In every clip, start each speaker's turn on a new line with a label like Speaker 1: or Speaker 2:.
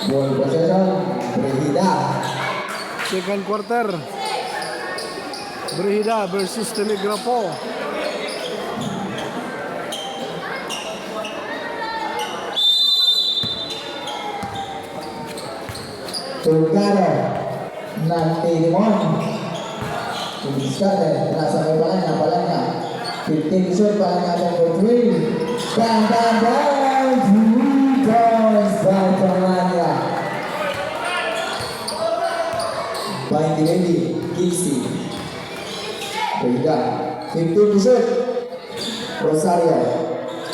Speaker 1: Ball possession, Brigida.
Speaker 2: Second quarter. Brigida versus Telegrafo.
Speaker 1: Tulgado, nanti Dimon. Diskarte, nasa may palanya. 15 shoot, palanya for 3. Bang, bang, bang! 3 points by Palanya. By Dilendi, Kixi. Brigida, 15 to shoot. Rosario.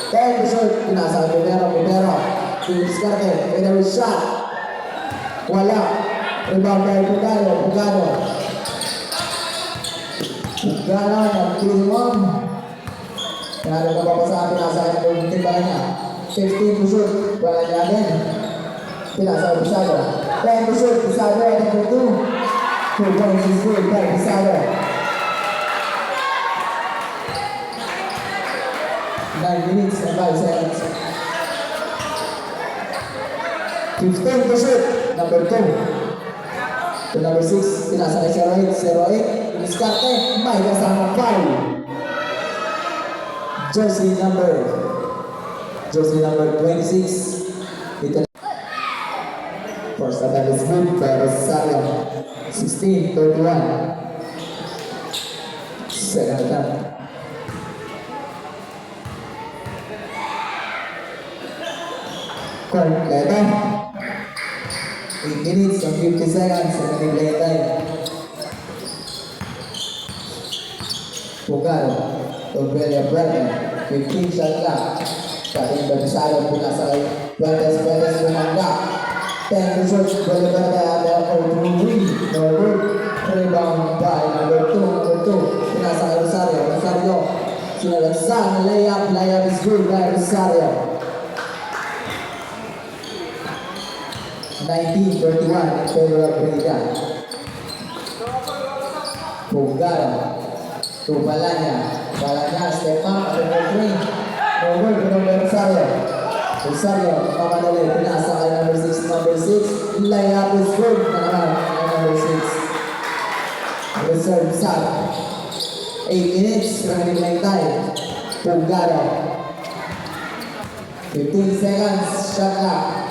Speaker 1: 10 to shoot, nasa Pumero. Diskarte, with shot. Wala. Rebound dari Pugano. Pugano ng Tilimon. Yang ada beberapa saat pinasa yang timbangannya. 15 to shoot. Balanya din. Pinasa Pisado. 10 to shoot. Pisado ada itu. 2 points is good by Pisado. 9 minutes and 5 seconds. 15 to shoot. Number 2 to number 6, pinasa kay 08, diskarte, may kasama foul. Jersey number 26. Ito first attack is good by Rosario. 16-31. Second attack. Kompleto. 8 minutes and 50 seconds sa ating play time. Pugano, Tobelia Brenda, 15 shot clock. Sa ating Bersado, pinasa kay Puentes Bumanga. 10 to shoot, Bolivarda, for 3. No good. Rebound by number 2. Pinasa kay Rosario. Sinalagsan, layup is good by Rosario. 19-31 in favor of Brigida. Pugano to Balanya. Step up to number 3. No good to number Rosario, mamadali. Pinasa kay number 6. Layup is good na naman number 6. Reserve shot. 8 minutes remaining playing time. Pugano. 15 seconds shot clock.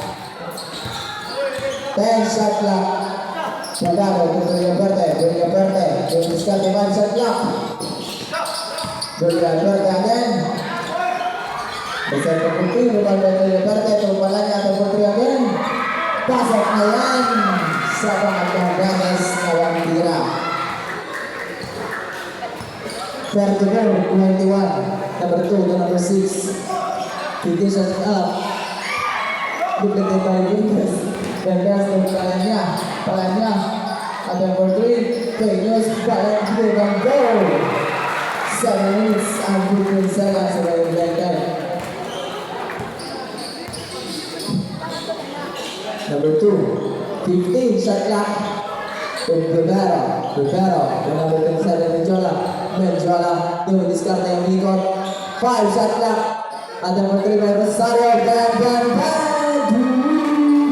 Speaker 1: 10 shot clock. Pugano to Verde. Yung diskarte man shot clock. Verde again. Besar putih, rebound dari Verde. Tumpulannya ke Putri again. Pasok na yan. Sa pangagagas na Wantira. 34-21. Number 2 to number 6. 50 shot up. Dipilih by Winters. Bebas untuk palanya ada number 3. Penyus balik dengan goal. 7 minutes and 15 seconds sebagai blanket. Number 2, 15 shot clock. Rivero dengan number 27 Menjola dengan diskarte yang ikut. 5 shot clock. Ada number 3 by Rosario dan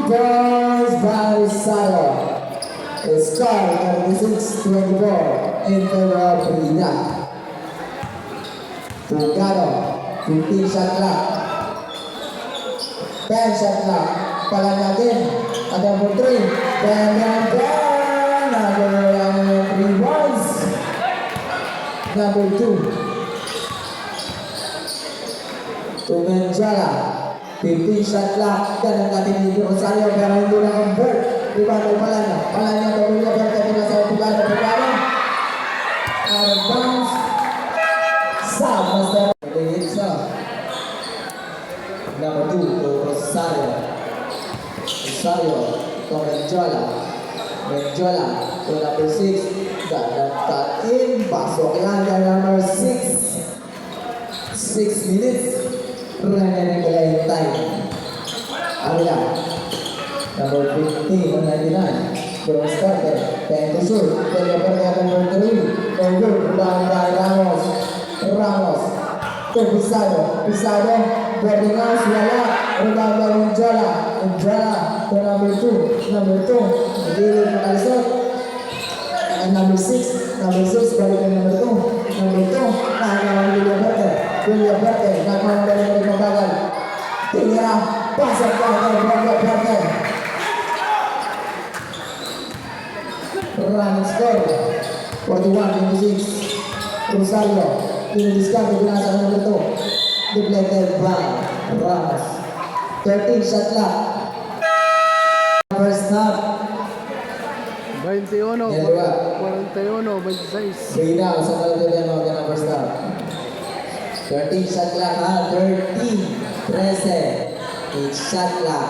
Speaker 1: goes by Rosario. Score 36-24 in favor of Brigida. Pugano, 15 shot clock. 10 shot clock. Palanya din. Ada number 3. Dan ada yang 3 points. Number 2. To Menjola. 15 shot clock. Dan ang ating ni Rosario pero hindi na convert. Rebound Palanya. Palanya Tobelia Verde pinasa Pugano. Out of bounds. Sub master. Number 2 to Rosario to Menjola to number 6. Dan cut in. Pasok yan dari number 6. 6 minutes remaining playing time. Arya number 15 on 99. Cross starter. 10 to shoot. Telepernya number 3. Number rebound by Ramos to Pisado. Boarding house wala. Rebound by Menjola. to number 2. Number 2, hindi rin makalisot. And number 6, balik na number 2. Number 2, nakakawang William Verte. William Verte, nakakawang balik na mabagal. Tinira, pasok ka kay William Verte. Running score, 41-26. Rosario, dinidiscard, binasa ng number 2. Deflected by Ramos. 13 shot clock. First half.
Speaker 2: 21,
Speaker 1: Dalawa.
Speaker 2: 41, 26.
Speaker 1: Free now sa kalagyan mo ng first half. 13 shot clock ha. 13. 13. 8 shot clock.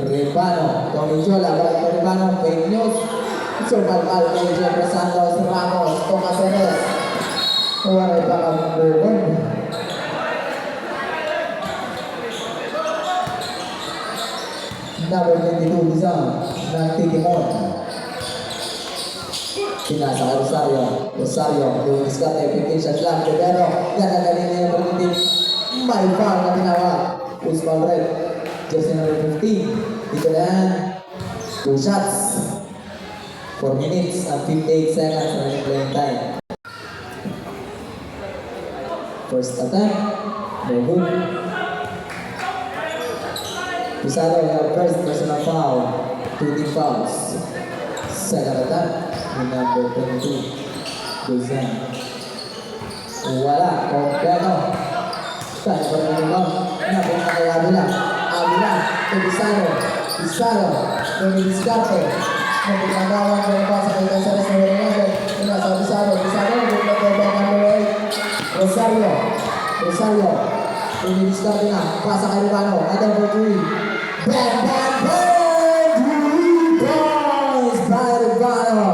Speaker 1: Ribano, Tommy Jola, balik ko Ribano, fake news. Survival kay Jeffrey Santos, Ramos, Tomasenes. Waray pa ang buwan. Number 22, Lizon, ng Titimon. Pinasa ka Rosario, yung diskate, 15 shots lang, pero ganagaling na yung pagdating. May foul na tinawag. Usman Red, jersey number 15. Ito na yan, 2 shots. 4 minutes and 58 seconds na playing time. First attempt, no good. Pizarro, your first personal foul, 2 team fouls. Second attempt, with number 22, Guzan. Wala, kompleto. Tayo pa rin naman, napunta kay Avila. Avila, kay Pizarro, kay Discarte. Nagpagkagawa ko yung pasa kay Casares na Ronaldo. Pinasa Pizarro, nagpagkagawa ko number 8. Rosario, kay Discarte na, pasa kay Ribano, attempt for 3. Bang, bang, bang! 3 points by Ribano.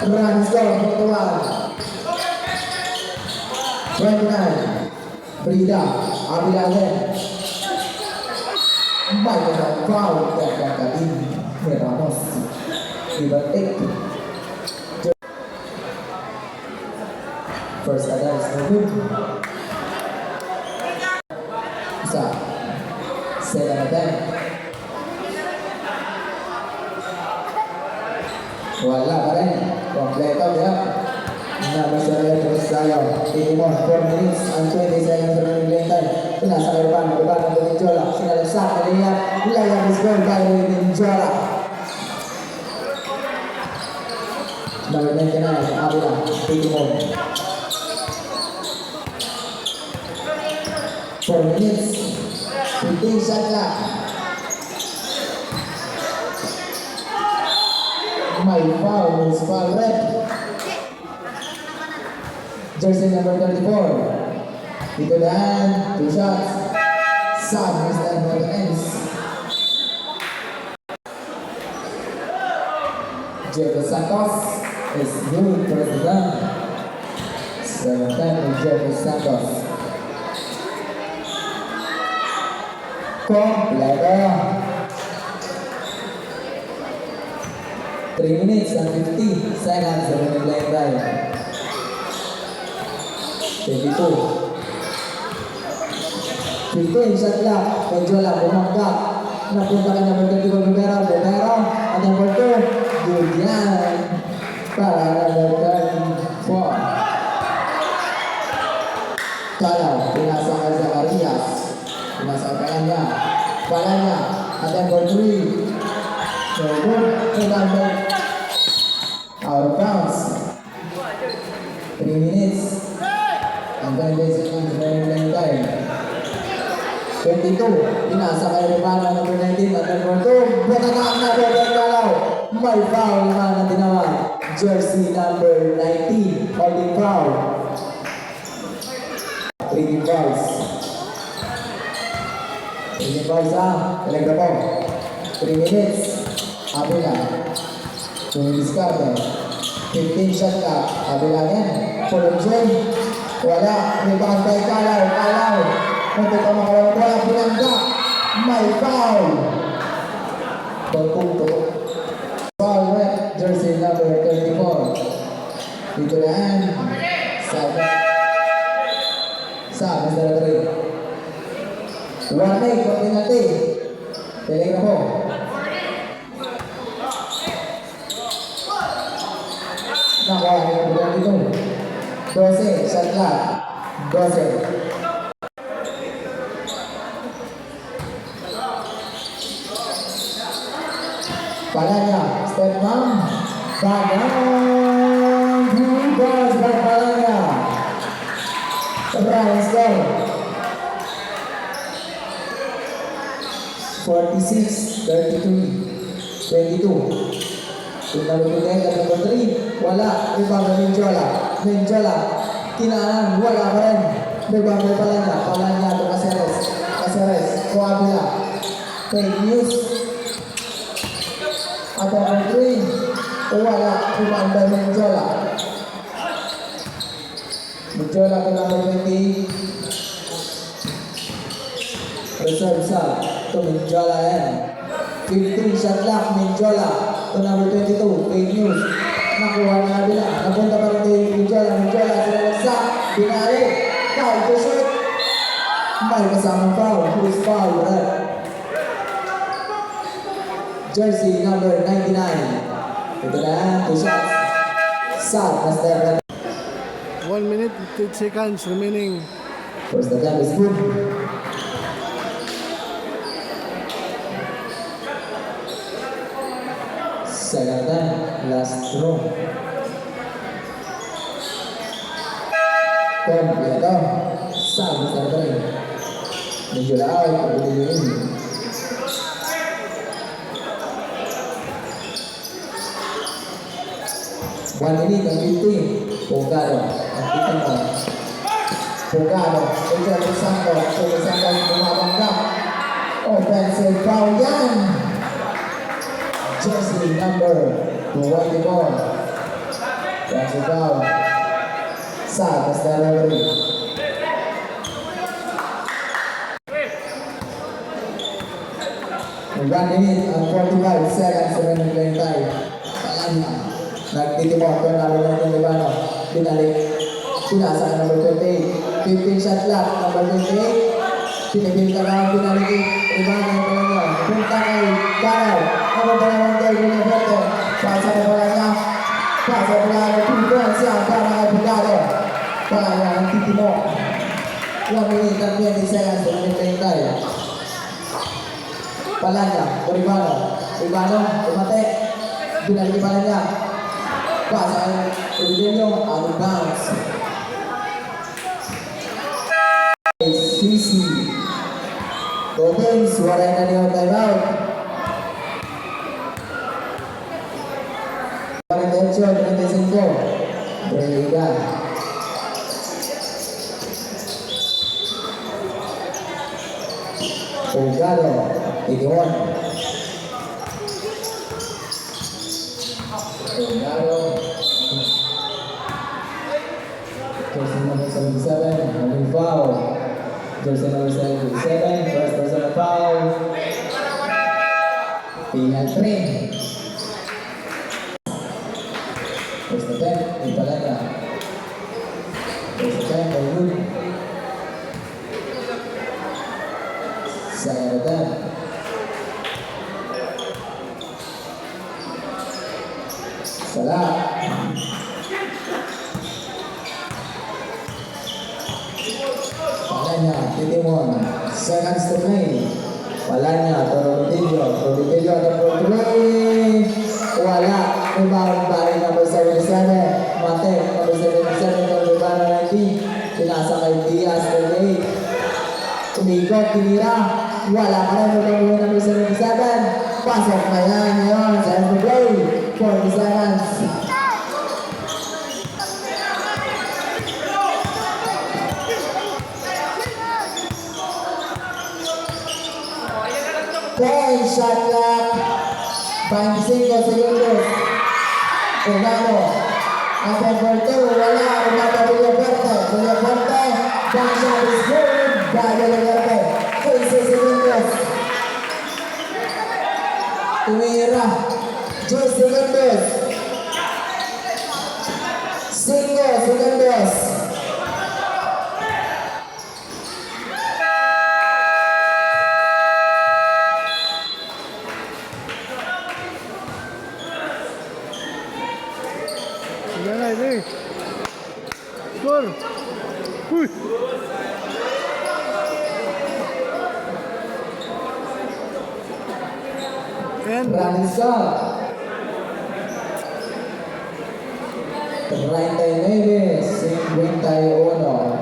Speaker 1: Run score, 29. Frida, Avila again. May na foul at kakain ni Ramos. Ibatik. First attempt is no good. Isa. Second attempt. Wala pa rin. Kompleto dia. Number 7 Rosario. Titimon, 4 minutes and 20 seconds remaining playing time. Pinasa kay Ribano ng Benjola. Sinalagsak na liya. Layup is scored by Benjola. Number 99, Avila. Titimon. 4 minutes. 15 shot clock. May foul, municipal rep. Jersey number 34. Dito na, 2 shots. Sam is the number ends. Jeffrey Santos is good for the gun. 7 times Jeffrey Santos. Kompleto. 3 minutes and 50 seconds remaining playing time. 22. 15 shot clock. Benjola bumanggap. Napunta ka naman kay Botero. At number 2, Julian. Para number 34. Kalaw, pinasa kay Zacarias. Pinasa kay Palanya. At number 3. So good. Number out of bounds. 3 minutes. And then there's a time. 22. Pinasa kay Ribano number 19 at number 2. Batataan na Robert Calaw. May foul naman na tinawag. Jersey number 19. Holding foul. 3 fouls. 3 fouls Electra po. 3 minutes. Avila. Discard. 15 shot ka. Avila yan. Full join. Wala. May bakang kay Calaw. Nagpunta makawala. Wala pinangga. May foul. Pagpunto. Foul red. Jersey number 34. Dito na yan. Sa Mr. Referee. 1-8 for penalty. Telegrafo. Nakuha niya ang bulan dito. 12, shot clock. 12. Palanya, step mom. Padang. Bebas by Palanya. Ryan score. 46, 32, 22. Number 2 at number 3, wala. Rebound na Menjola. Menjola, kinaan, wala pa rin. Rebound na Palanya. Palanya to Caceres. Caceres, Coavila. Fake news. At number 3, wala. Rebound na Menjola. Menjola to number 20. Reserve sub to Menjola yan. 15 shot clock, Menjola to number 22, fake news. Nakuha na nila. Napunta pa rin kay Menjola. Menjola sila nagsa. Binali. Foul to shoot. May kasamang foul. Who's foul? Jersey number 99. Ito na yan. 2 shots. Sub. Master.
Speaker 2: 1 minute, 8 seconds remaining.
Speaker 1: First attempt is good. Second attempt, last throw. Kompleto. Sub, Mr. Trey. Medyo na out, pagbutin yun. One minute and 15. Pugado. Ang titin mo. Pugado. Ito ang Santos. Ito ang Santos bumabanggap. Offensive foul yan. Jersey number 24. Offensive foul. Sa Mr. Referee. One minute and 45 seconds remaining playing time. Palanya. Nagtitimor ko na rin ng Libano. Binalik. Pinasa ka number 28. 15 shot clock. Number 28. Pinipil ka na. Binalik. Libano yung Palanya. Punta kay Karaw. Ano ba naman kayo Buniberto? Pasa na Palanya. Pasa na Palanya. Pinipil siya. Para kay Pugado. Palanya nagtitimor. 1 minute and 20 seconds remaining playing time. Palanya, Ribano. Ribano, umate. Binalik Palanya. Pasa kay Ribano, out of bounds. CC. Gopins, wala na niyo timeout. 48, 35. Brega. Pugado, 81. Pugado. Jersey number 77, having foul. Jersey number 77, first personal foul. Penal 3. First attempt, Ipalanya. First attempt, Baywood. Second attempt. Salah. Palanya, 51. Seconds to play. Palanya, Rodillo. Rodillo ada Rodillo. Wala. Rebound by number 77. Mate, number 77. Ng rebound na 19. Pinasa kay Diaz, 38. Umikot, tinira. Wala ka rin ulit number 77. Pasok na yan yun. Set to play. 40 seconds. Ten shot clock. 25 segundos. Pugado. Ang Puerto, wala. Umata Villaperte. Villaperte. One shot is good. Bago Villaperte. 15 segundos. Tumira. 10 segundos. 5 segundos.
Speaker 2: Yan na, ito eh. Score! Uy! And
Speaker 1: Running start. 39, 51.